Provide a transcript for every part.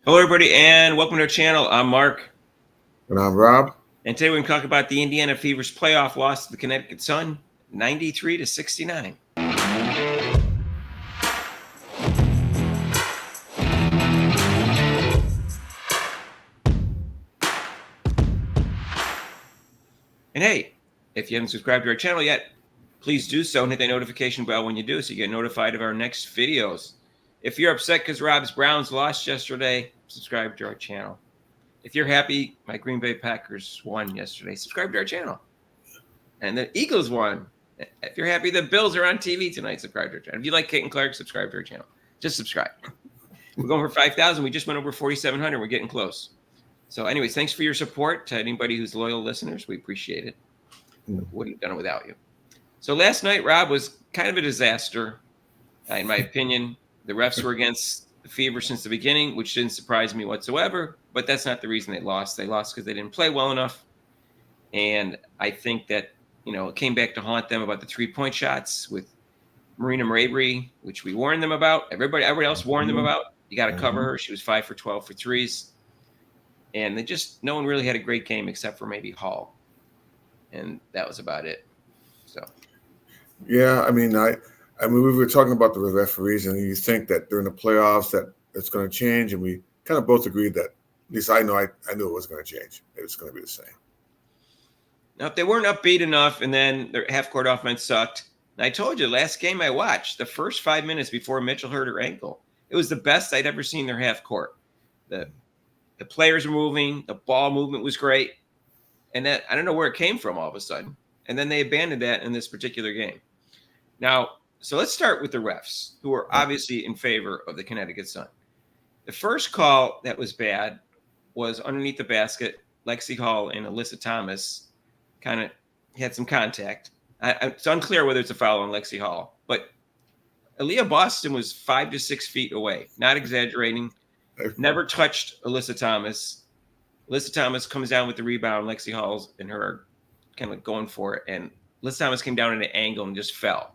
Hello, everybody, and welcome to our channel. I'm Mark, And I'm Rob. and today we're going to talk about the Indiana Fever's playoff loss to the Connecticut Sun, 93-69. And hey, if you haven't subscribed to our channel yet, please do so and hit that notification bell when you do so you get notified of our next videos. If you're upset because Rob's Browns lost yesterday, subscribe to our channel. If you're happy my Green Bay Packers won yesterday, subscribe to our channel. And the Eagles won. If you're happy the Bills are on TV tonight, subscribe to our channel. If you like Kate and Clark, subscribe to our channel. Just subscribe. We're going for 5,000. We just went over 4,700. We're getting close. So, anyways, thanks for your support to anybody who's loyal listeners. We appreciate it. Wouldn't have done it without you. So last night, Rob, was kind of a disaster. In my opinion, the refs were against the Fever since the beginning, which didn't surprise me whatsoever. But that's not the reason they lost. They lost because they didn't play well enough. And I think that, it came back to haunt them about the 3-point shots with Marina Mabry, which we warned them about. Everybody else warned them about. You got to cover her. She was 5 for 12 for threes. And no one really had a great game except for maybe Hall. And that was about it. So. Yeah, I mean, we were talking about the referees, and you think that during the playoffs that it's going to change, and we kind of both agreed that, at least I knew it was going to change. It was going to be the same. Now, if they weren't upbeat enough, and then their half-court offense sucked, and I told you, last game I watched, the first 5 minutes before Mitchell hurt her ankle, it was the best I'd ever seen their half-court. The players were moving, the ball movement was great, and that I don't know where it came from all of a sudden. And then they abandoned that in this particular game. Now, so let's start with the refs, who are obviously in favor of the Connecticut Sun. The first call that was bad was underneath the basket. Lexi Hall and Alyssa Thomas kind of had some contact. It's unclear whether it's a foul on Lexi Hall, but Aaliyah Boston was 5 to 6 feet away, not exaggerating, never touched Alyssa Thomas. Alyssa Thomas comes down with the rebound. Lexi Hall's and her are kind of going for it, and Alyssa Thomas came down at an angle and just fell.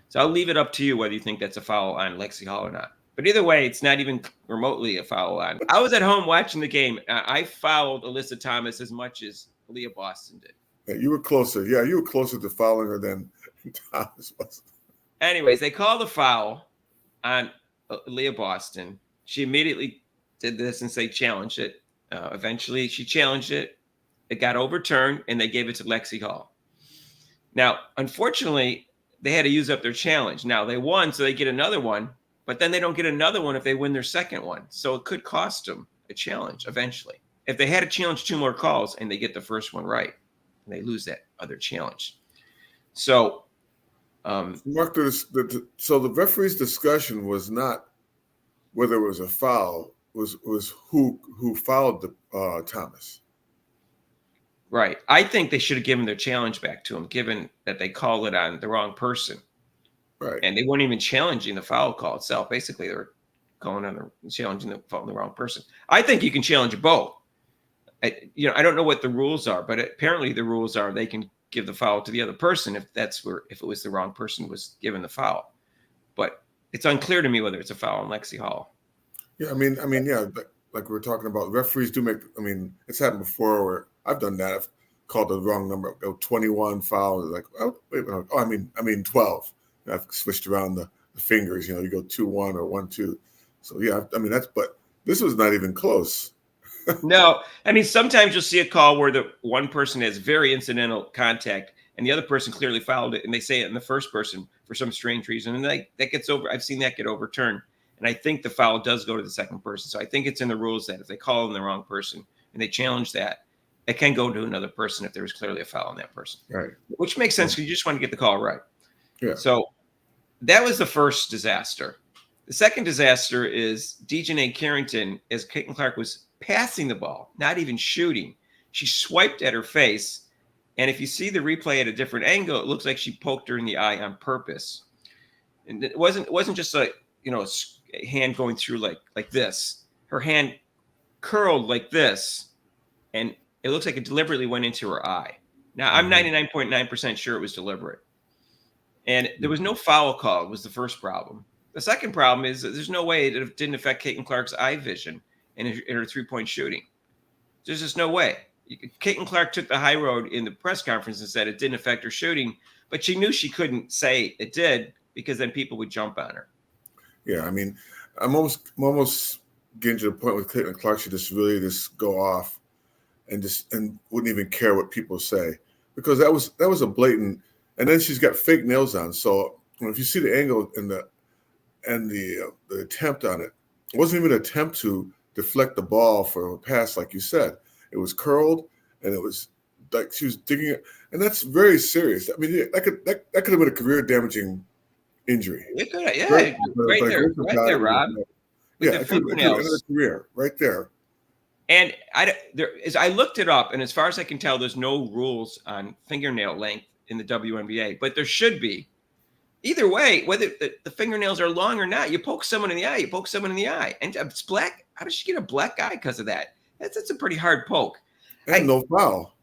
So I'll leave it up to you whether you think that's a foul on Lexi Hall or not. But either way, it's not even remotely a foul on. I was at home watching the game. I fouled Alyssa Thomas as much as Aaliyah Boston did. Yeah, you were closer. Yeah, you were closer to fouling her than Thomas was. Anyways, they called the foul on Aaliyah Boston. She immediately did this and they challenged it. Eventually, she challenged it. It got overturned, and they gave it to Lexi Hall. Now, unfortunately, they had to use up their challenge. Now, they won, so they get another one, but then they don't get another one if they win their second one. So it could cost them a challenge eventually. If they had to challenge 2 more calls and they get the first one right, and they lose that other challenge. So, Mark, so the referee's discussion was not whether it was a foul, was who fouled Thomas. Right. I think they should have given their challenge back to him, given that they called it on the wrong person. Right. And they weren't even challenging the foul call itself. Basically, they were challenging the foul on the wrong person. I think you can challenge both. I don't know what the rules are, but apparently the rules are they can give the foul to the other person if it was the wrong person was given the foul. But it's unclear to me whether it's a foul on Lexi Hall. Yeah, I mean, yeah, like we were talking about, referees do make. I mean, it's happened before where I've done that. I've called the wrong number. 21 fouls. Like, oh, wait, I mean 12. I've switched around the fingers. You go 2-1 or 1-2. So yeah, I mean but this was not even close. No, I mean sometimes you'll see a call where the one person has very incidental contact and the other person clearly fouled it, and they say it in the first person for some strange reason, and that gets over. I've seen that get overturned, and I think the foul does go to the second person. So I think it's in the rules that if they call in the wrong person and they challenge that, it can go to another person if there was clearly a foul on that person. Right. Which makes sense because you just want to get the call right. Yeah. So that was the first disaster. The second disaster is Dejanay Carrington, as Caitlin Clark was passing the ball, not even shooting. She swiped at her face, and if you see the replay at a different angle, it looks like she poked her in the eye on purpose. And it wasn't just a hand going through like this. Her hand curled like this, and it looks like it deliberately went into her eye. Now, I'm 99.9% sure it was deliberate. And there was no foul call was the first problem. The second problem is that there's no way it didn't affect Caitlin Clark's eye vision. in her 3-point shooting. There's just no way. Caitlin Clark took the high road in the press conference and said it didn't affect her shooting, but she knew she couldn't say it did because then people would jump on her. Yeah, I mean, I'm almost getting to the point with Caitlin Clark. She just really just go off and wouldn't even care what people say, because that was a blatant. And then she's got fake nails on. So if you see the angle and the attempt on it, it wasn't even an attempt to deflect the ball for a pass, like you said. It was curled, and it was like she was digging it, and that's very serious. I mean, that could have been a career-damaging injury. It could have, yeah, right there, Rob. Yeah, it could have ended a career right there. And I looked it up, and as far as I can tell, there's no rules on fingernail length in the WNBA, but there should be. Either way, whether the fingernails are long or not, you poke someone in the eye, and it's black. How does she get a black eye because of that? That's a pretty hard poke. And no foul.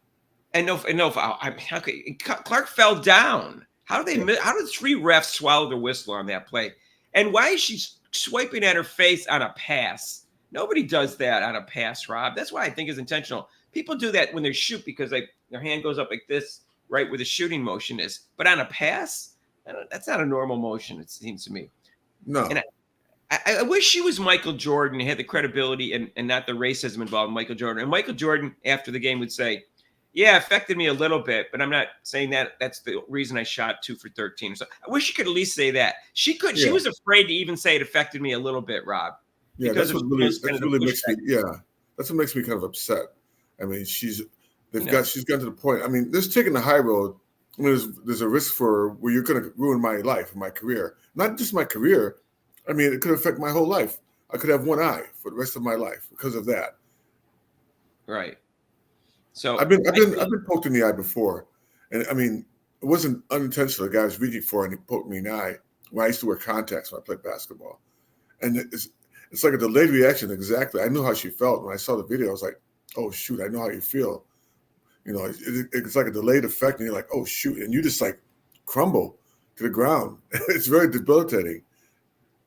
And no foul. I mean, okay, Clark fell down. How did 3 refs swallow the whistle on that play? And why is she swiping at her face on a pass? Nobody does that on a pass, Rob. That's why I think it's intentional. People do that when they shoot because their hand goes up like this, right where the shooting motion is. But on a pass, that's not a normal motion, it seems to me. No. And I wish she was Michael Jordan and had the credibility and not the racism involved in Michael Jordan. And Michael Jordan, after the game, would say, yeah, it affected me a little bit, but I'm not saying that's the reason I shot 2 for 13. So I wish she could at least say that. She could. Yeah. She was afraid to even say it affected me a little bit, Rob. Yeah, that's what really makes me. Yeah, that's what makes me kind of upset. I mean, she's gotten to the point. I mean, this taking the high road. I mean, there's a risk for where you're going to ruin my life, my career. Not just my career. I mean, it could affect my whole life. I could have one eye for the rest of my life because of that. Right. So I've been poked in the eye before, and I mean, it wasn't unintentional. The guy was reaching for it and he poked me in the eye. When I used to wear contacts when I played basketball, and it's like a delayed reaction. Exactly. I knew how she felt when I saw the video. I was like, "Oh shoot, I know how you feel." You know, it's like a delayed effect, and you're like, "Oh shoot," and you just like crumble to the ground. It's very debilitating.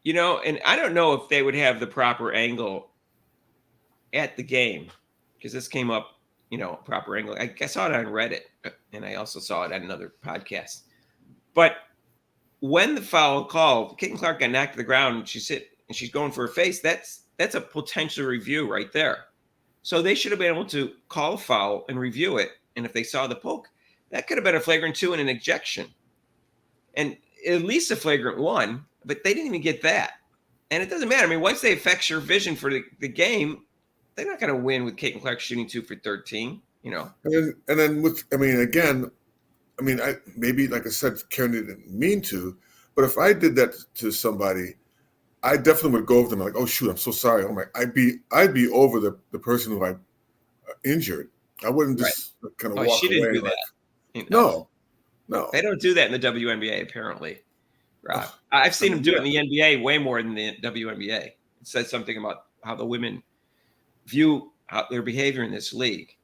You know, and I don't know if they would have the proper angle at the game because this came up. You know, proper angle. I saw it on Reddit, and I also saw it on another podcast. But when the foul called, Caitlin Clark got knocked to the ground, and she's going for her face. That's a potential review right there. So they should have been able to call a foul and review it. And if they saw the poke, that could have been a flagrant 2 and an ejection, and at least a flagrant 1. But they didn't even get that, and it doesn't matter. I mean, once they affect your vision for the game. They're not going to win with Caitlin Clark shooting 2 for 13, you know. And then I maybe like I said, Karen didn't mean to, but if I did that to somebody, I definitely would go over them like, "Oh shoot, I'm so sorry." Oh my, I'd be over the person who I injured. I wouldn't just kind of walk she away. Didn't do like, that. You know? No, they don't do that in the WNBA. Apparently, Rob. I've seen them do it in the NBA way more than the WNBA. It says something about how the women view their behavior in this league,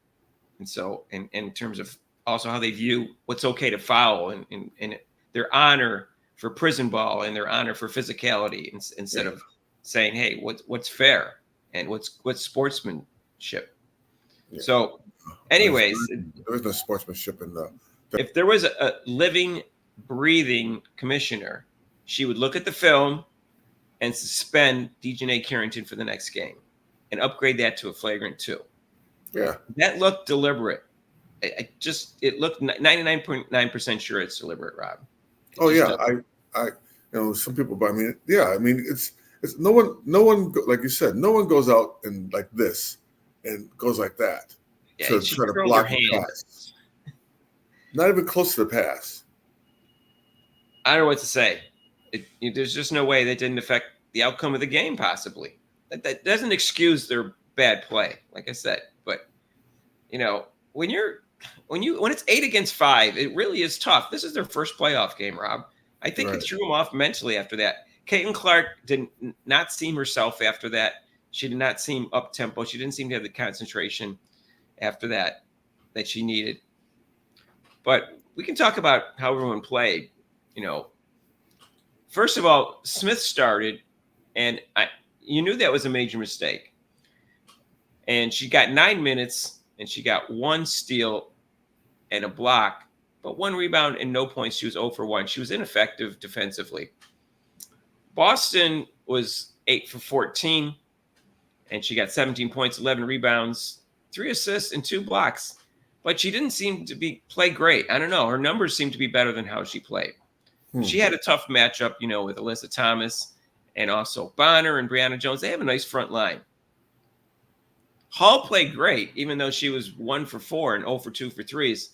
and so in terms of also how they view what's okay to foul and their honor for prison ball and their honor for physicality instead of saying, hey, what's fair and what's sportsmanship. Yeah. So anyways, there is no sportsmanship in the if there was a living, breathing commissioner, she would look at the film and suspend DiJonai Carrington for the next game and upgrade that to a flagrant 2. Yeah. That looked deliberate. It looked 99.9% sure it's deliberate, Rob. Oh yeah. I some people, but I mean, yeah, I mean, it's no one, like you said, no one goes out and like this and goes like that to try to block the pass. Not even close to the pass. I don't know what to say. There's just no way that didn't affect the outcome of the game, possibly. That doesn't excuse their bad play, like I said. But you know, when it's 8 against 5, it really is tough. This is their first playoff game, Rob. I think it threw them off mentally after that. Caitlin Clark did not seem herself after that. She did not seem up tempo. She didn't seem to have the concentration after that she needed. But we can talk about how everyone played. You know, first of all, Smith started, and you knew that was a major mistake. And she got 9 minutes, and she got 1 steal and a block, but 1 rebound and no points. She was 0 for 1. She was ineffective defensively. Boston was 8 for 14, and she got 17 points, 11 rebounds, 3 assists, and 2 blocks. But she didn't seem to play great. I don't know. Her numbers seemed to be better than how she played. She had a tough matchup, with Alyssa Thomas and also Bonner and Brianna Jones. They have a nice front line. Hall played great, even though she was 1 for 4 and 0 for 2 for threes.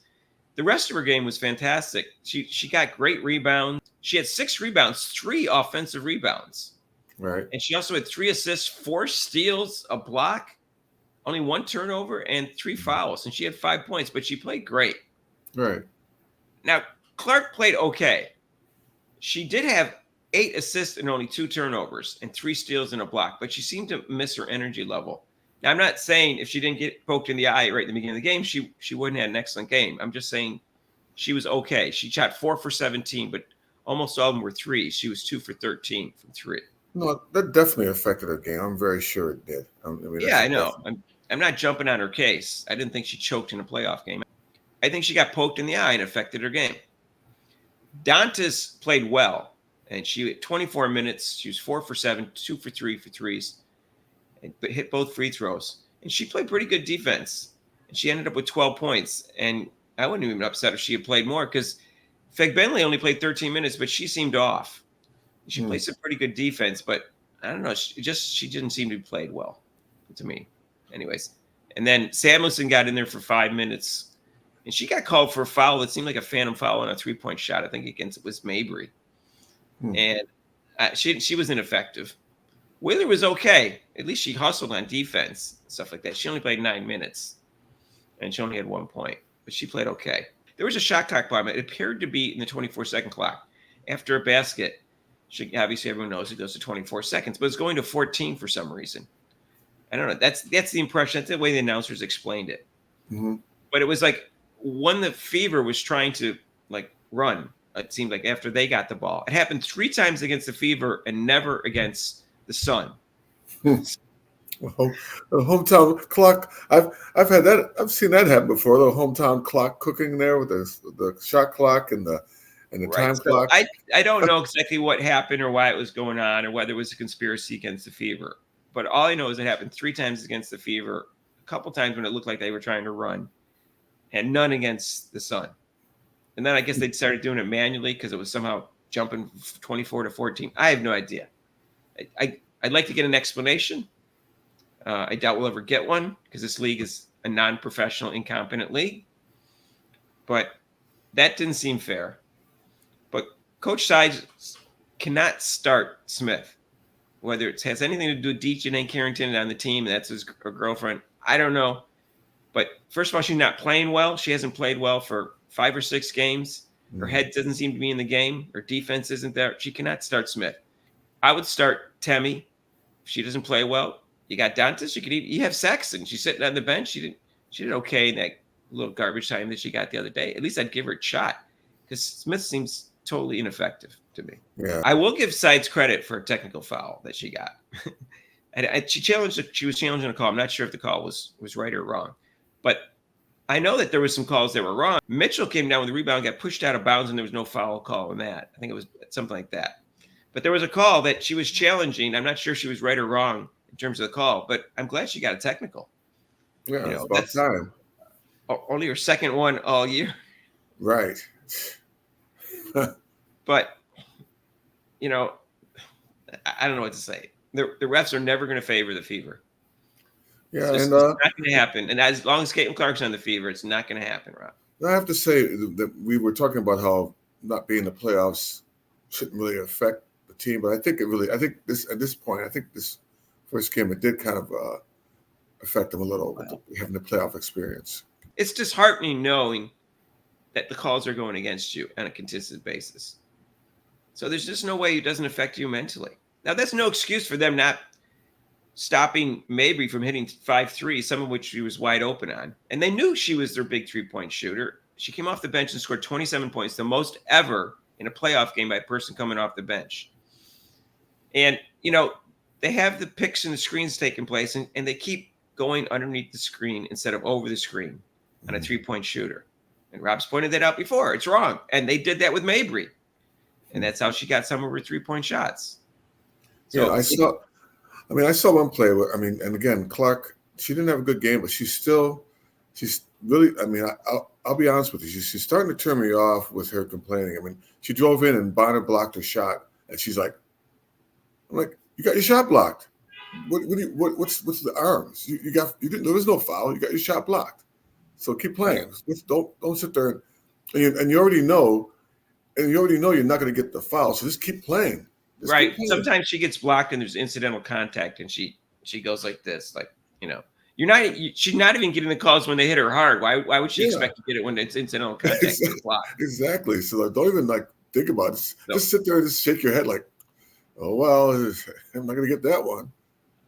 The rest of her game was fantastic. She got great rebounds. She had 6 rebounds, 3 offensive rebounds. Right. And she also had 3 assists, 4 steals, a block, only 1 turnover, and 3 fouls. And she had 5 points, but she played great. Right. Now, Clark played okay. She did have 8 assists and only 2 turnovers and 3 steals and a block, but she seemed to miss her energy level. Now, I'm not saying if she didn't get poked in the eye right at the beginning of the game, she wouldn't have an excellent game. I'm just saying she was okay. She shot 4 for 17, but almost all of them were threes. She was 2 for 13 from 3. No, that definitely affected her game. I'm very sure it did. I know. I'm not jumping on her case. I didn't think she choked in a playoff game. I think she got poked in the eye and affected her game. Dantas played well, and she had 24 minutes. She was 4 for 7, 2 for 3 for threes, but hit both free throws. And she played pretty good defense. And she ended up with 12 points. And I wouldn't even be upset if she had played more because Feg Bentley only played 13 minutes, but she seemed off. She played some pretty good defense, but I don't know. She didn't seem to be played well to me. Anyways. And then Samuelson got in there for 5 minutes. And she got called for a foul that seemed like a phantom foul on a 3-point shot, I think, against it was Mabry. And she was ineffective. Wheeler was okay. At least she hustled on defense, stuff like that. She only played 9 minutes, and she only had 1 point. But she played okay. There was a shot clock problem. It appeared to be in the 24-second clock. After a basket, obviously everyone knows it goes to 24 seconds, but it's going to 14 for some reason. I don't know. That's the impression. That's the way the announcers explained it. Mm-hmm. But it was like when the Fever was trying to run, it seemed like after they got the ball. It happened 3 times against the Fever and never against the Sun. Well, the hometown clock. I've had that. I've seen that happen before. The hometown clock cooking there with the shot clock and the time clock. I don't know exactly what happened or why it was going on or whether it was a conspiracy against the Fever. But all I know is it happened 3 times against the Fever, a couple times when it looked like they were trying to run, and none against the Sun. And then I guess they started doing it manually because it was somehow jumping 24 to 14. I have no idea. I'd like to get an explanation. I doubt we'll ever get one because this league is a non-professional, incompetent league. But that didn't seem fair. But Coach Sides cannot start Smith, whether it has anything to do with Dejanay Carrington on the team, that's her girlfriend. I don't know. But first of all, she's not playing well. She hasn't played well for 5 or 6 games. Her head doesn't seem to be in the game. Her defense isn't there. She cannot start Smith. I would start Temi. If she doesn't play well, you got Dantas. You have Sexton. She's sitting on the bench. She did okay in that little garbage time that she got the other day. At least I'd give her a shot because Smith seems totally ineffective to me. Yeah. I will give Sides credit for a technical foul that she got. And she was challenging a call. I'm not sure if the call was right or wrong, but I know that there was some calls that were wrong. Mitchell came down with the rebound, got pushed out of bounds, and there was no foul call on that. I think it was something like that. But there was a call that she was challenging. I'm not sure if she was right or wrong in terms of the call, but I'm glad she got a technical. Yeah, it's about time. Only her second one all year. Right. But, I don't know what to say. The refs are never going to favor the Fever. Yeah, it's not going to happen. And as long as Caitlin Clark's on the Fever, it's not going to happen, Rob. I have to say that we were talking about how not being in the playoffs shouldn't really affect the team, but I think this first game, it did kind of affect them a little with having the playoff experience. It's disheartening knowing that the calls are going against you on a consistent basis. So there's just no way it doesn't affect you mentally. Now, that's no excuse for them not stopping Mabry from hitting 5 threes, some of which she was wide open on. And they knew she was their big 3-point shooter. She came off the bench and scored 27 points, the most ever in a playoff game by a person coming off the bench. And, they have the picks and the screens taking place, and they keep going underneath the screen instead of over the screen on a Mhm. 3-point shooter. And Rob's pointed that out before. It's wrong. And they did that with Mabry. And that's how she got some of her 3-point shots. Yeah, So I saw one play where, and again, Clark, she didn't have a good game, but she's really, I'll be honest with you. She's starting to turn me off with her complaining. I mean, she drove in and Bonner blocked her shot, and she's like, I'm like, you got your shot blocked. What's the arms? You didn't, there was no foul. You got your shot blocked. So keep playing. Just don't sit there and you already know you're not going to get the foul. So just keep playing. right. Sometimes she gets blocked and there's incidental contact and she goes like this, like, she's not even getting the calls when they hit her hard. Why would she expect to get it when it's incidental contact and blocked? Exactly. So like, don't even think about it. No. Just sit there and just shake your head like, oh well, I'm not going to get that one.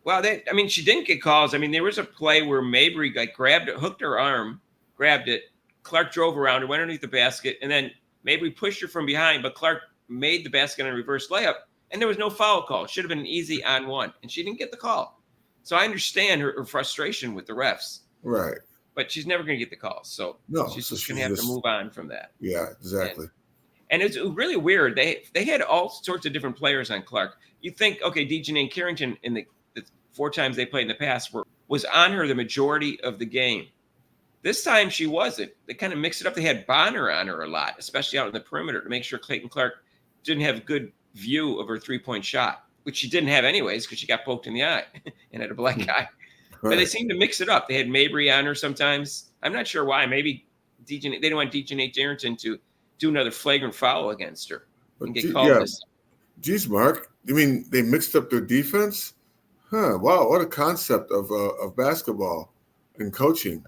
Well, she didn't get calls. There was a play where Mabry grabbed it, hooked her arm, grabbed it. Clark drove around her, went underneath the basket, and then Mabry pushed her from behind, but Clark made the basket on a reverse layup, and there was no foul call. It should have been an easy on one, and she didn't get the call. So I understand her frustration with the refs. Right. But she's never going to get the calls. So she's just going to have to move on from that. Yeah, exactly. And it's really weird. They had all sorts of different players on Clark. You think, okay, DeJanae Carrington in the 4 times they played in the past was on her the majority of the game. This time she wasn't. They kind of mixed it up. They had Bonner on her a lot, especially out in the perimeter, to make sure Clayton Clark didn't have a good view of her 3-point shot, which she didn't have anyways because she got poked in the eye and had a black eye. Right. But they seemed to mix it up. They had Mabry on her sometimes. I'm not sure why. Maybe they didn't want DeJanae Carrington to do another flagrant foul against her and get called this. Geez, Mark, you mean they mixed up their defense? Huh, wow, what a concept of basketball and coaching.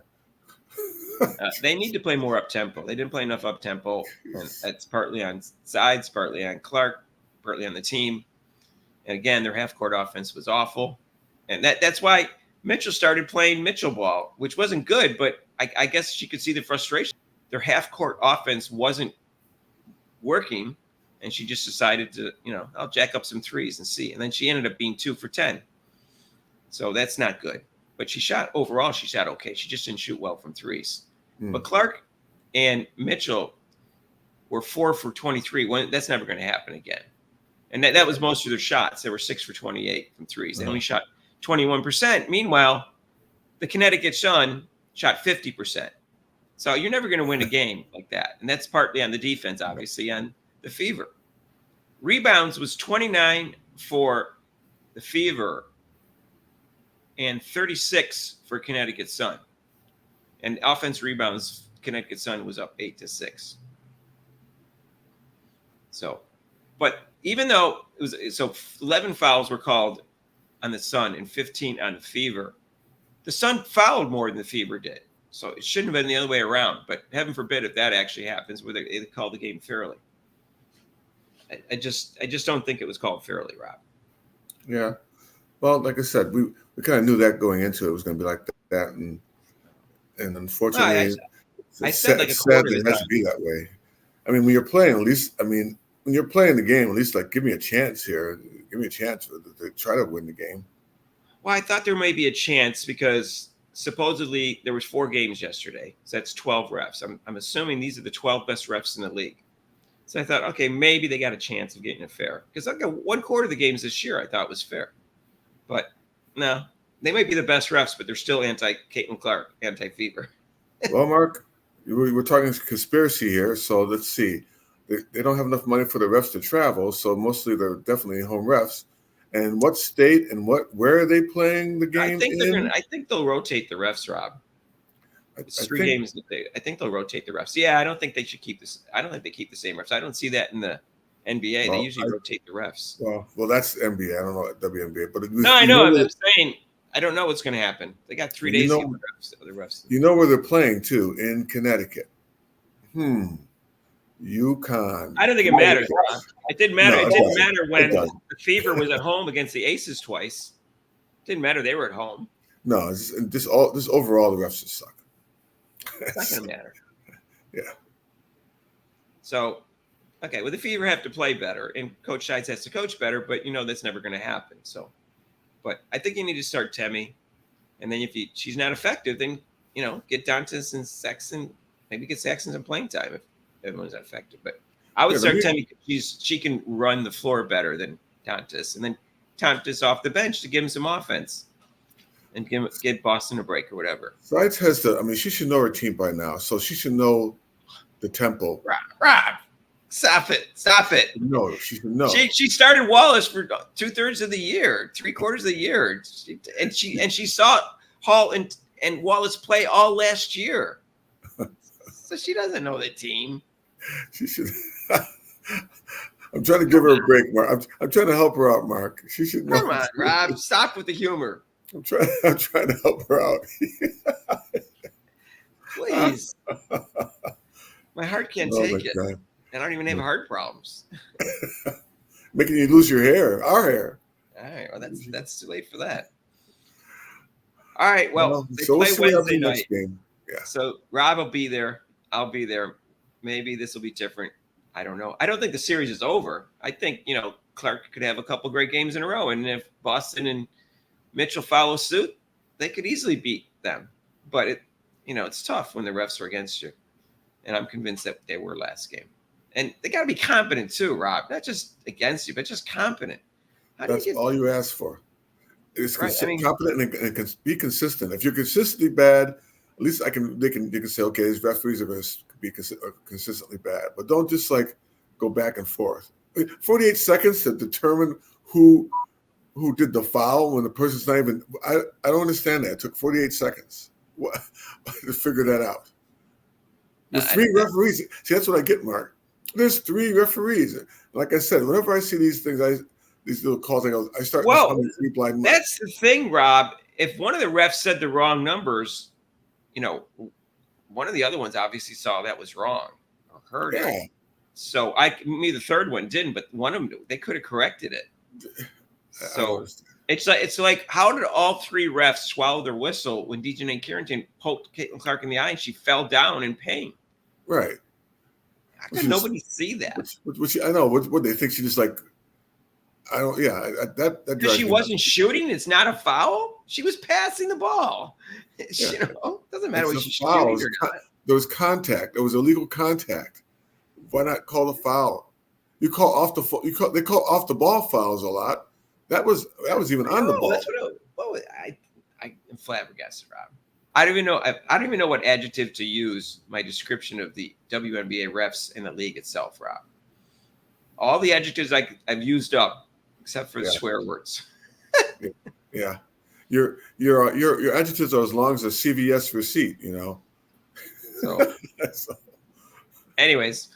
They need to play more up-tempo. They didn't play enough up-tempo, and that's partly on sides, partly on Clark, partly on the team. And again, their half-court offense was awful. And that's why Mitchell started playing Mitchell ball, which wasn't good, but I guess she could see the frustration. Their half-court offense wasn't working, and she just decided to, I'll jack up some threes and see. And then she ended up being 2 for 10. So that's not good. But she shot okay. She just didn't shoot well from threes. But Clark and Mitchell were 4 for 23. That's never going to happen again. And that was most of their shots. They were 6 for 28 from threes. They only shot 21%. Meanwhile, the Connecticut Sun shot 50%. So you're never going to win a game like that. And that's partly on the defense, obviously, on the Fever. Rebounds was 29 for the Fever and 36 for Connecticut Sun. And offense rebounds, Connecticut Sun was up 8-6. So, but even though 11 fouls were called on the Sun and 15 on the Fever, the Sun fouled more than the Fever did. So it shouldn't have been the other way around. But heaven forbid if that actually happens, where they call the game fairly. I just don't think it was called fairly, Rob. Yeah. Well, like I said, we kind of knew that going into it was going to be like that, and unfortunately, I said like a quarter it has to be that way. When you're playing, at least, when you're playing the game, at least like give me a chance here. Give me a chance to try to win the game. Well, I thought there may be a chance because supposedly there was 4 games yesterday, so that's 12 refs. I'm assuming these are the 12 best refs in the league. So I thought, okay, maybe they got a chance of getting it fair because I got 1/4 of the games this year I thought was fair. But no, they might be the best refs, but they're still anti-Caitlin Clark, anti-Fever. Well, Mark, we're talking conspiracy here, so let's see. They don't have enough money for the refs to travel, so mostly they're definitely home refs. And what state and where are they playing the game I think they'll rotate the refs, Rob. It's 3 games. I think they'll rotate the refs. Yeah, I don't think they should keep this. I don't think they keep the same refs. I don't see that in the NBA. They usually rotate the refs. Well, that's NBA. I don't know WNBA, but no, I know. I'm saying I don't know what's going to happen. They got 3 days to get the refs. You know where they're playing too, in Connecticut. UConn. I don't think it matters. It didn't matter. It didn't matter when the Fever was at home against the Aces twice. It didn't matter. They were at home. No, this overall the refs just suck. It's not going to matter. Yeah. So, okay, well, the Fever have to play better, and Coach Shides has to coach better, but that's never going to happen. So, but I think you need to start Temi. And then if she's not effective, then get Dantas and Sexton. Maybe get Sexton some playing time if everyone's not effective. But I would start telling you she can run the floor better than Dantas, and then Dantas off the bench to give him some offense and get Boston a break or whatever. Sides has to. I mean, she should know her team by now, so she should know the tempo. Rob, stop it. No, she should know. She started Wallace for 2/3 of the year, 3/4 of the year, and she saw Hall and Wallace play all last year, so she doesn't know the team. She should. I'm trying to give her a break, Mark. I'm trying to help her out, Mark. She should know. Come on, Rob. Stop with the humor. I'm trying to help her out. Please. My heart can't take it. God. I don't even have heart problems. Making you lose your hair, our hair. All right. Well, that's too late for that. All right. Well, they so play we'll Wednesday night. Game. Yeah. So Rob will be there. I'll be there. Maybe this will be different. I don't know. I don't think the series is over. I think, Clark could have a couple great games in a row. And if Boston and Mitchell follow suit, they could easily beat them. But it's tough when the refs are against you. And I'm convinced that they were last game. And they got to be competent too, Rob. Not just against you, but just competent. That's all you ask for. It's right? competent and be consistent. If you're consistently bad, at least they can say, okay, these referees are going to be consistently bad. But don't just go back and forth. 48 seconds to determine who did the foul when the person's not even. I don't understand that. It took 48 seconds to figure that out. There's 3 referees. See, that's what I get, Mark. There's 3 referees. Like I said, whenever I see these things, these little calls, I start. Well, that's the thing, Rob. If one of the refs said the wrong numbers, one of the other ones obviously saw that was wrong or heard it. So the third one didn't, but one of them, they could have corrected it. So it's like, how did all 3 refs swallow their whistle when DeJounte Carrington poked Caitlin Clark in the eye and she fell down in pain? Right. How could nobody see that? Which I know. What they think she just I don't. Yeah, that. Because she wasn't shooting. It's not a foul. She was passing the ball. Yeah. Doesn't matter what she's shooting or not. There was contact. There was illegal contact. Why not call the foul? You call off the. They call off the ball fouls a lot. That was even on the ball. That's what I'm flabbergasted, Rob. I don't even know what adjective to use. My description of the WNBA refs in the league itself, Rob. All the adjectives I've used up, except for the swear words. Yeah, your adjectives are as long as a CVS receipt, So, anyways,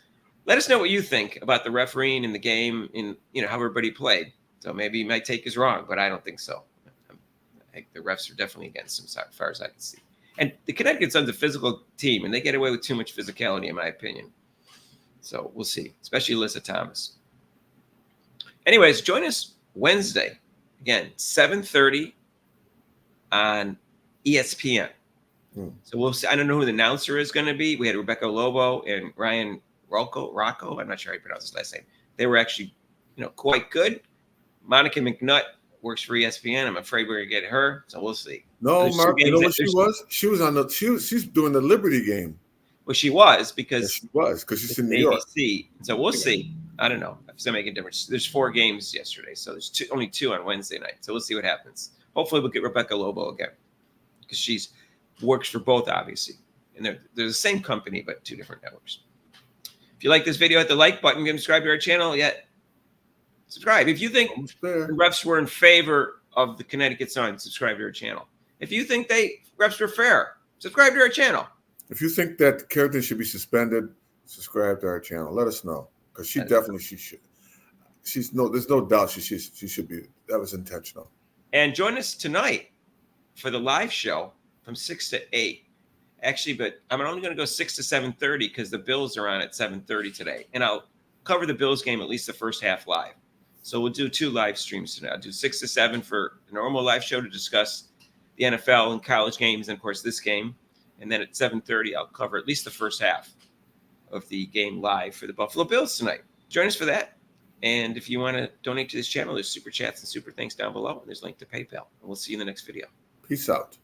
let us know what you think about the refereeing in the game, in how everybody played. So maybe my take is wrong, but I don't think so. I think the refs are definitely against them, as far as I can see. And the Connecticut Sun's a physical team, and they get away with too much physicality, in my opinion. So we'll see, especially Alyssa Thomas. Anyways, join us Wednesday, again, 7:30 on ESPN. So we'll see. I don't know who the announcer is going to be. We had Rebecca Lobo and Ryan Rocco. I'm not sure how you pronounce his last name. They were actually, quite good. Monica McNutt works for ESPN. I'm afraid we're going to get her, so we'll see. No, Mark, you know what she was? She was on she's doing the Liberty game. Well, she was because she's in New York. ABC. So we'll see. I don't know if it's going to make a difference. There's 4 games yesterday, so there's only 2 on Wednesday night. So we'll see what happens. Hopefully we'll get Rebecca Lobo again because she's works for both, obviously. And they're the same company, but 2 different networks. If you like this video, hit the like button. Get subscribe to our channel yet. Subscribe. If you think the refs were in favor of the Connecticut Sun, subscribe to our channel. If you think refs were fair, subscribe to our channel. If you think that Carrington should be suspended, subscribe to our channel. Let us know because she should. There's no doubt she should be. That was intentional. And join us tonight for the live show from 6 to 8. Actually, but I'm only going to go 6 to 7:30 because the Bills are on at 7:30 today, and I'll cover the Bills game at least the first half live. So we'll do 2 live streams tonight. I'll do 6 to 7 for a normal live show to discuss the NFL and college games, and of course this game. And then at 7:30, I'll cover at least the first half of the game live for the Buffalo Bills tonight. Join us for that. And if you want to donate to this channel, there's super chats and super thanks down below. And there's a link to PayPal. And we'll see you in the next video. Peace out.